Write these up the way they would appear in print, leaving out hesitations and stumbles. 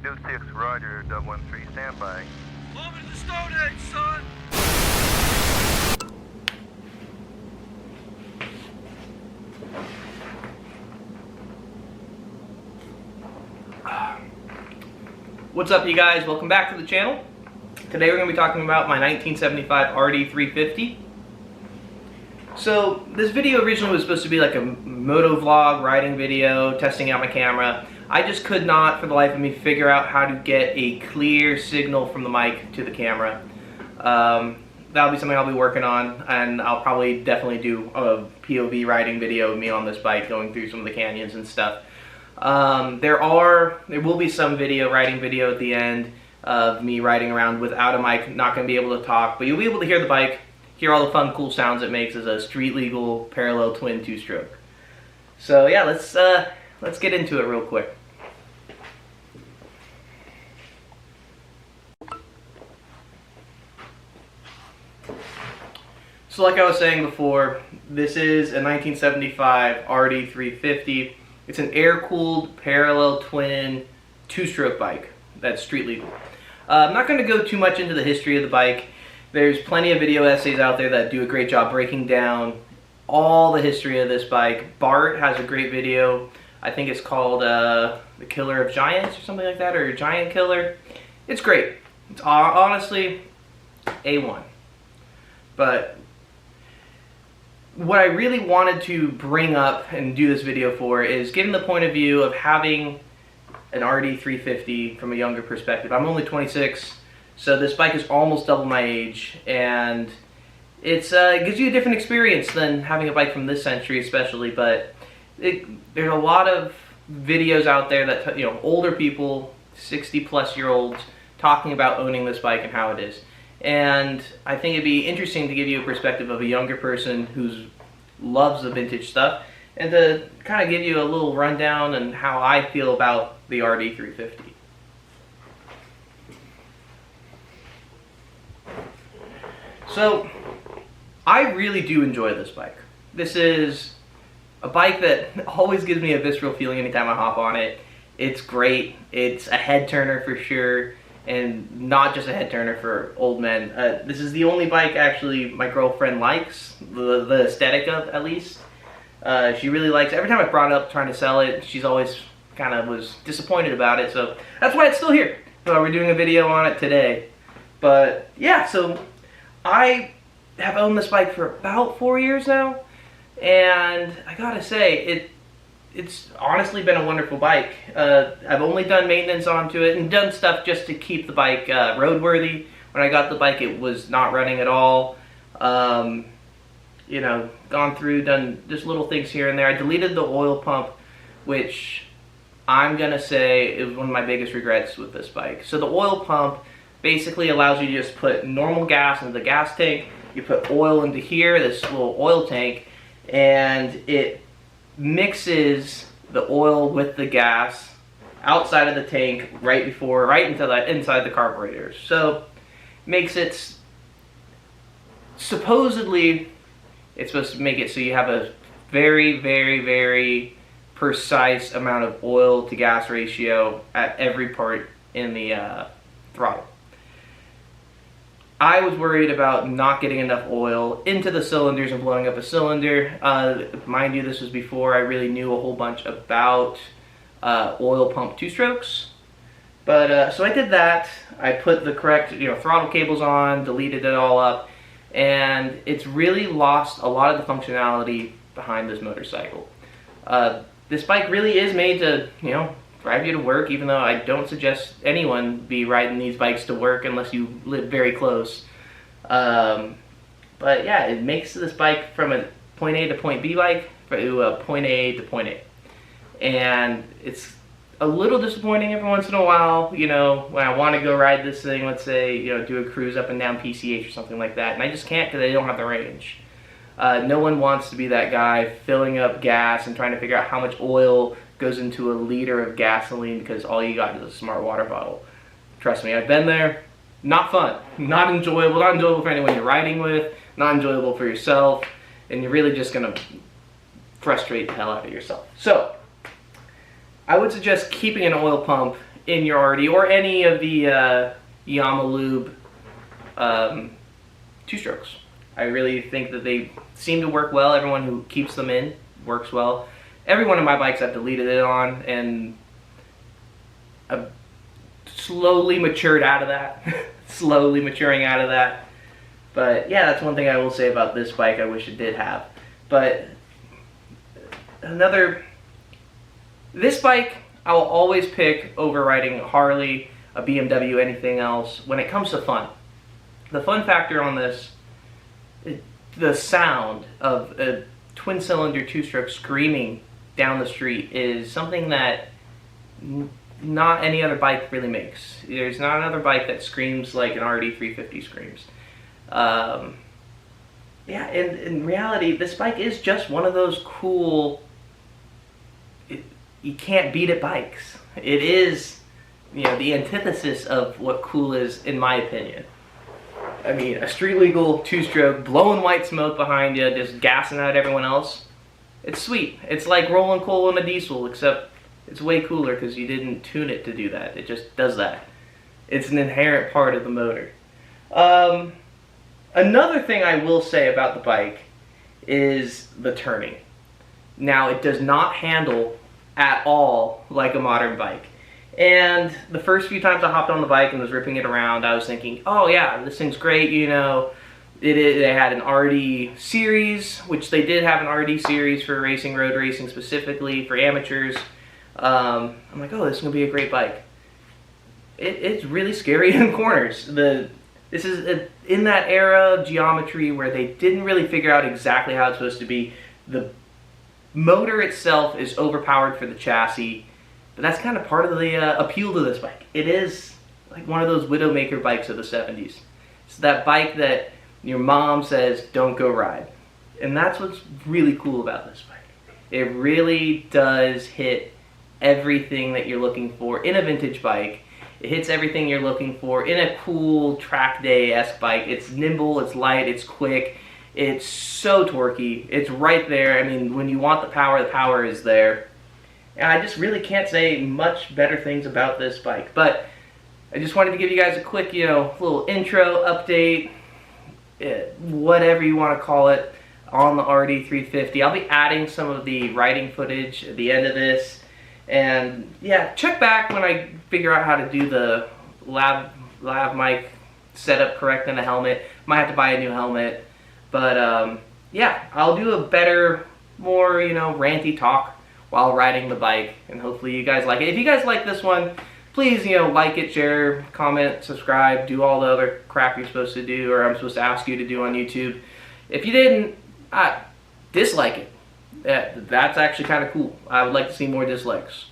Magnum 6, roger, 013, stand by. Over to the Stone Age, son! What's up, you guys? Welcome back to the channel. Today we're going to be talking about my 1975 RD350. So this video originally was supposed to be like a moto vlog, riding video, testing out my camera. I just could not for the life of me figure out how to get a clear signal from the mic to the camera. That'll be something I'll be working on, and I'll probably definitely do a POV riding video of me on this bike going through some of the canyons and stuff. There will be some riding video at the end of me riding around without a mic. Not going to be able to talk, but you'll be able to hear the bike, hear all the fun, cool sounds it makes as a street legal parallel twin two-stroke. So yeah, let's get into it real quick. So like I was saying before, this is a 1975 RD350. It's an air-cooled parallel twin two-stroke bike that's street legal. I'm not going to go too much into the history of the bike. There's plenty of video essays out there that do a great job breaking down all the history of this bike. Bart has a great video. I think it's called The Killer of Giants or something like that, or Giant Killer. It's great. It's honestly A1. But what I really wanted to bring up and do this video for is getting the point of view of having an RD350 from a younger perspective. I'm only 26, so this bike is almost double my age, and it gives you a different experience than having a bike from this century especially, but there's a lot of videos out there that, you know, older people, 60+ year olds, talking about owning this bike and how it is. And I think it'd be interesting to give you a perspective of a younger person who loves the vintage stuff, and to kind of give you a little rundown on how I feel about the RD350. So, I really do enjoy this bike. This is a bike that always gives me a visceral feeling anytime I hop on it. It's great. It's a head turner for sure. And not just a head turner for old men. This is the only bike actually my girlfriend likes, the aesthetic of, at least. She really likes, every time I brought it up trying to sell it, she's always kind of was disappointed about it, so that's why it's still here. So we're doing a video on it today. But yeah, so I have owned this bike for about 4 years now, and I gotta say, it's honestly been a wonderful bike. I've only done maintenance onto it and done stuff just to keep the bike roadworthy. When I got the bike, it was not running at all. You know, gone through, done just little things here and there. I deleted the oil pump, which I'm gonna say is one of my biggest regrets with this bike. So the oil pump basically allows you to just put normal gas into the gas tank. You put oil into here, this little oil tank, and it mixes the oil with the gas outside of the tank right inside the carburetor. So makes it, supposedly it's supposed to make it so you have a very, very, very precise amount of oil to gas ratio at every part in the throttle. I was worried about not getting enough oil into the cylinders and blowing up a cylinder. Mind you, this was before I really knew a whole bunch about oil pump two-strokes. But so I did that. I put the correct throttle cables on, deleted it all up, and it's really lost a lot of the functionality behind this motorcycle. This bike really is made to drive you to work, even though I don't suggest anyone be riding these bikes to work unless you live very close. But yeah, it makes this bike from a point A to point B bike to a point A to point A. And it's a little disappointing every once in a while, when I want to go ride this thing, let's say, do a cruise up and down PCH or something like that, and I just can't because I don't have the range. No one wants to be that guy filling up gas and trying to figure out how much oil goes into a liter of gasoline because all you got is a smart water bottle. Trust me, I've been there. Not fun. Not enjoyable. Not enjoyable for anyone you're riding with. Not enjoyable for yourself. And you're really just going to frustrate the hell out of yourself. So, I would suggest keeping an oil pump in your RD or any of the Yamalube two-strokes. I really think that they seem to work well. Everyone who keeps them in works well. Every one of my bikes I've deleted it on, and I've slowly matured out of that. Slowly maturing out of that. But yeah, that's one thing I will say about this bike I wish it did have. But this bike I will always pick over riding a Harley, a BMW, anything else when it comes to fun. The fun factor on this, the sound of a twin-cylinder two-stroke screaming down the street is something that not any other bike really makes. There's not another bike that screams like an RD 350 screams. Yeah, and in reality, this bike is just one of those cool, you can't beat it bikes. It is, you know, the antithesis of what cool is, in my opinion. I mean, a street legal two-stroke, blowing white smoke behind you, just gassing out everyone else. It's sweet. It's like rolling coal in a diesel, except it's way cooler because you didn't tune it to do that. It just does that. It's an inherent part of the motor. Another thing I will say about the bike is the turning. Now, it does not handle at all like a modern bike. And the first few times I hopped on the bike and was ripping it around, I was thinking, oh yeah, this thing's great, you know. They had an RD series, which they did have an RD series for racing, road racing specifically, for amateurs. I'm like, oh, this is going to be a great bike. It's really scary in corners. This is in that era of geometry where they didn't really figure out exactly how it's supposed to be. The motor itself is overpowered for the chassis, but that's kind of part of the appeal to this bike. It is like one of those Widowmaker bikes of the 70s. It's that bike that your mom says, don't go ride. And that's what's really cool about this bike. It really does hit everything that you're looking for in a vintage bike. It hits everything you're looking for in a cool track day-esque bike. It's nimble, it's light, it's quick, it's so torquey. It's right there. I mean, when you want the power is there. And I just really can't say much better things about this bike. But I just wanted to give you guys a quick, you know, little intro, update, whatever you want to call it, on the RD 350. I'll be adding some of the riding footage at the end of this. And yeah, check back when I figure out how to do the lav mic setup correct in the helmet. Might have to buy a new helmet. But yeah, I'll do a better, more, you know, ranty talk while riding the bike. And hopefully you guys like it. If you guys like this one, please, you know, like it, share, comment, subscribe, do all the other crap you're supposed to do, or I'm supposed to ask you to do on YouTube. If you didn't, dislike it. That's actually kind of cool. I would like to see more dislikes.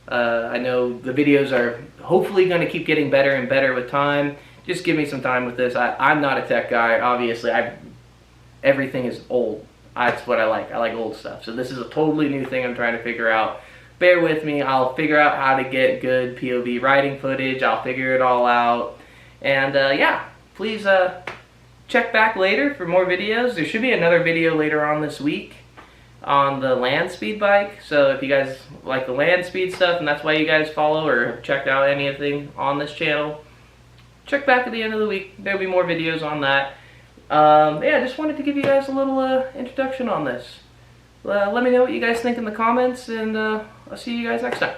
I know the videos are hopefully going to keep getting better and better with time. Just give me some time with this. I'm not a tech guy, obviously. Everything is old. That's what I like. I like old stuff. So this is a totally new thing I'm trying to figure out. Bear with me. I'll figure out how to get good POV riding footage. I'll figure it all out. And yeah, please check back later for more videos. There should be another video later on this week on the land speed bike. So if you guys like the land speed stuff and that's why you guys follow or have checked out anything on this channel, check back at the end of the week. There'll be more videos on that. Yeah, I just wanted to give you guys a little introduction on this. Let me know what you guys think in the comments, and I'll see you guys next time.